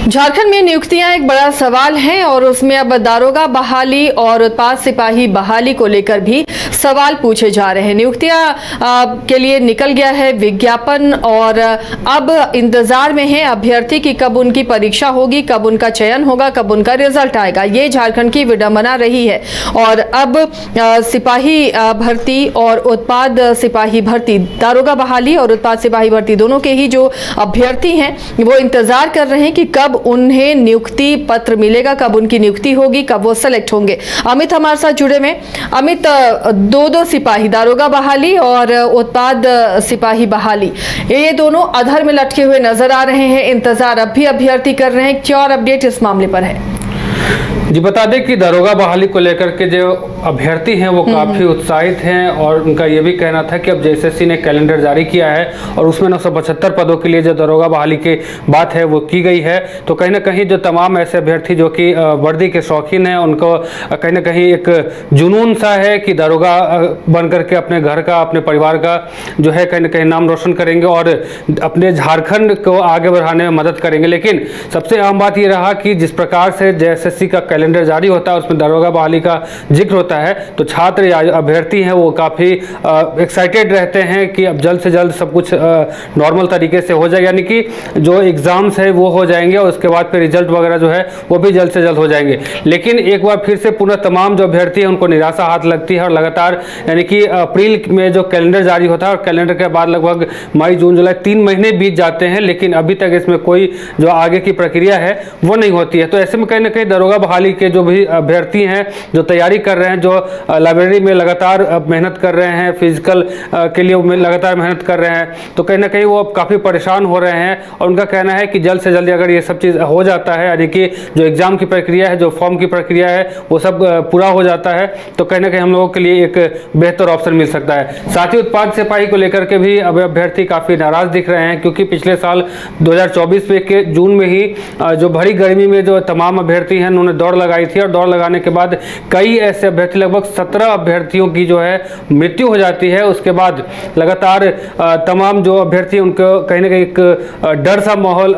झारखंड में नियुक्तियां एक बड़ा सवाल है और उसमें अब दारोगा बहाली और उत्पाद सिपाही बहाली को लेकर भी सवाल पूछे जा रहे हैं। नियुक्तियां के लिए निकल गया है विज्ञापन और अब इंतजार में है अभ्यर्थी की कब उनकी परीक्षा होगी, कब उनका चयन होगा, कब उनका रिजल्ट आएगा। ये झारखंड की विडंबना रही है और अब सिपाही भर्ती और उत्पाद सिपाही भर्ती, दारोगा बहाली और उत्पाद सिपाही भर्ती दोनों के ही जो अभ्यर्थी हैं वो इंतजार कर रहे हैं कि कब उन्हें नियुक्ति पत्र मिलेगा, कब उनकी नियुक्ति होगी, कब वो सेलेक्ट होंगे। अमित हमारे साथ जुड़े में। अमित, दो सिपाही, दारोगा बहाली और उत्पाद सिपाही बहाली, ये दोनों अधर में लटके हुए नजर आ रहे हैं। इंतजार अब भी अभ्यर्थी कर रहे हैं। क्या और अपडेट इस मामले पर है? जी बता दें कि दारोगा बहाली को लेकर के जो अभ्यर्थी हैं वो काफ़ी उत्साहित हैं और उनका ये भी कहना था कि अब जेएसएससी ने कैलेंडर जारी किया है और उसमें 975 पदों के लिए जो दारोगा बहाली की बात है वो की गई है। तो कहीं ना कहीं जो तमाम ऐसे अभ्यर्थी जो कि वर्दी के शौकीन हैं उनको कहीं ना कहीं एक जुनून सा है कि दारोगा बन करके अपने घर का, अपने परिवार का जो है कहीं ना कहीं नाम रोशन करेंगे और अपने झारखंड को आगे बढ़ाने में मदद करेंगे। लेकिन सबसे अहम बात ये रहा कि जिस प्रकार से जेएसएससी का कैलेंडर जारी होता है उसमें दारोगा बहाली का जिक्र होता है तो छात्र या अभ्यर्थी हैं वो काफ़ी एक्साइटेड रहते हैं कि अब जल्द से जल्द सब कुछ नॉर्मल तरीके से हो जाए, यानी कि जो एग्ज़ाम्स है वो हो जाएंगे और उसके बाद फिर रिजल्ट वगैरह जो है वो भी जल्द से जल्द हो जाएंगे। लेकिन एक बार फिर से पुनः तमाम जो अभ्यर्थी हैं उनको निराशा हाथ लगती है और लगातार, यानी कि अप्रैल में जो कैलेंडर जारी होता है और कैलेंडर के बाद लगभग मई, जून, जुलाई 3 महीने बीत जाते हैं लेकिन अभी तक इसमें कोई जो आगे की प्रक्रिया है वो नहीं होती है। तो ऐसे में कहीं ना कहीं दारोगा बहाली के जो भी अभ्यर्थी हैं जो तैयारी कर रहे हैं, जो लाइब्रेरी में लगातार मेहनत कर रहे हैं, फिजिकल के लिए लगातार मेहनत कर रहे हैं, तो कहीं ना कहीं वो अब काफ़ी परेशान हो रहे हैं और उनका कहना है कि जल्द से जल्द अगर ये सब चीज़ हो जाता है, यानी कि जो एग्ज़ाम की प्रक्रिया है, जो फॉर्म की प्रक्रिया है वो सब पूरा हो जाता है तो कहीं ना कहीं हम लोगों के लिए एक बेहतर ऑप्शन मिल सकता है। साथ ही उत्पाद सिपाही को लेकर के भी अब अभ्यर्थी काफ़ी नाराज़ दिख रहे हैं क्योंकि पिछले साल 2024 में के जून में ही जो भरी गर्मी में जो तमाम अभ्यर्थी हैं उन्होंने दौड़ लगाई थी और दौड़ लगाने के बाद कई ऐसे अभ्यर्थी, लगभग 17 अभ्यर्थियों की जो है मृत्यु हो जाती है। उसके बाद लगातार तमाम जो अभ्यर्थी उनको कहीं ना कहीं एक डर सा माहौल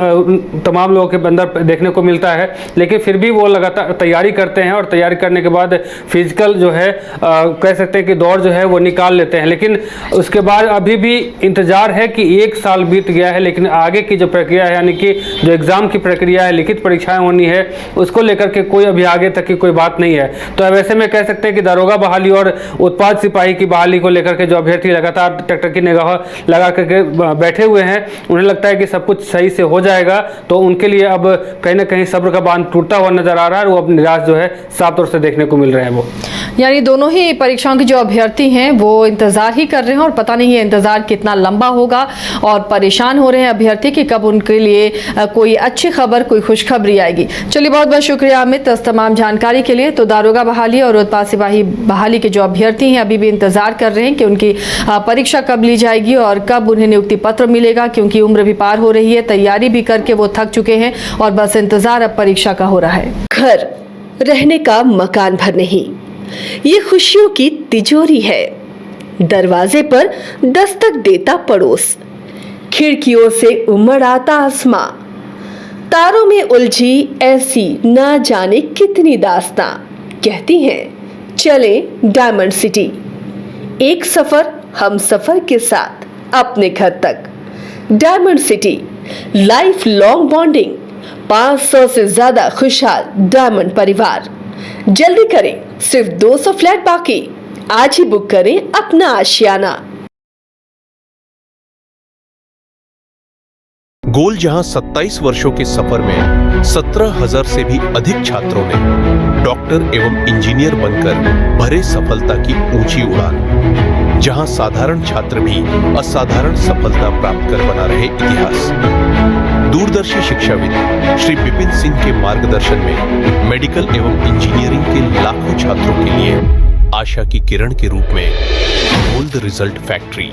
तमाम लोगों के अंदर देखने को मिलता है, लेकिन फिर भी वो लगातार तैयारी करते हैं और तैयारी करने के बाद फिजिकल जो है कह सकते हैं कि दौड़ जो है वो निकाल लेते हैं। लेकिन उसके बाद अभी भी इंतजार है कि 1 साल बीत गया है लेकिन आगे की जो प्रक्रिया है, यानी कि जो एग्ज़ाम की प्रक्रिया है, लिखित परीक्षाएं होनी है, उसको लेकर के कोई अभी आगे तक की कोई बात नहीं है। तो अब ऐसे में कह सकते हैं कि दारोगा बहाली और उत्पाद सिपाही की बहाली को लेकर के जो अभ्यर्थी लगातार ट्रैक्टर की निगाह लगा करके बैठे हुए हैं, उन्हें लगता है कि सब कुछ सही से हो जाएगा। तो उनके लिए अब कहीं ना कहीं सब्र का बांध टूटता हुआ नजर आ रहा है और वो अब निराश जो है साफ तौर से देखने को मिल रहे हैं। वो यानी दोनों ही परीक्षाओं के जो अभ्यर्थी हैं वो इंतजार ही कर रहे हैं और पता नहीं है इंतजार कितना लंबा होगा और परेशान हो रहे हैं अभ्यर्थी कि कब उनके लिए कोई अच्छी खबर, कोई खुशखबरी आएगी। चलिए, बहुत बहुत शुक्रिया अमित इस तमाम जानकारी के लिए। तो दारोगा बहाली और उत्पाद सिपाही बहाली के जो अभ्यर्थी हैं अभी भी इंतजार कर रहे हैं कि उनकी परीक्षा कब ली जाएगी और कब उन्हें नियुक्ति पत्र मिलेगा, क्योंकि उम्र भी पार हो रही है, तैयारी भी करके वो थक चुके हैं और बस इंतजार अब परीक्षा का हो रहा है। घर रहने का मकान भर नहीं, ये खुशियों की तिजोरी है। दरवाजे पर दस्तक देता पड़ोस, खिड़कियों से उमड़ आता आसमां, तारों में उलझी ऐसी ना जाने कितनी दास्तां। कहती हैं चले डायमंड सिटी, एक सफर हम सफर के साथ अपने घर तक। Diamond city, life long bonding, 500 से ज्यादा खुशहाल डायमंड परिवार। जल्दी करें, सिर्फ 200 फ्लैट बाकी। आज ही बुक करें अपना आशियाना। गोल जहां 27 वर्षों के सफर में 17,000 से भी अधिक छात्रों ने डॉक्टर एवं इंजीनियर बनकर भरे सफलता की ऊंची उड़ान, जहां साधारण छात्र भी असाधारण सफलता प्राप्त कर बना रहे इतिहास। दूरदर्शी शिक्षाविद श्री विपिन सिंह के मार्गदर्शन में मेडिकल एवं इंजीनियरिंग के लाखों छात्रों के लिए आशा की किरण के रूप में गोल्ड रिजल्ट फैक्ट्री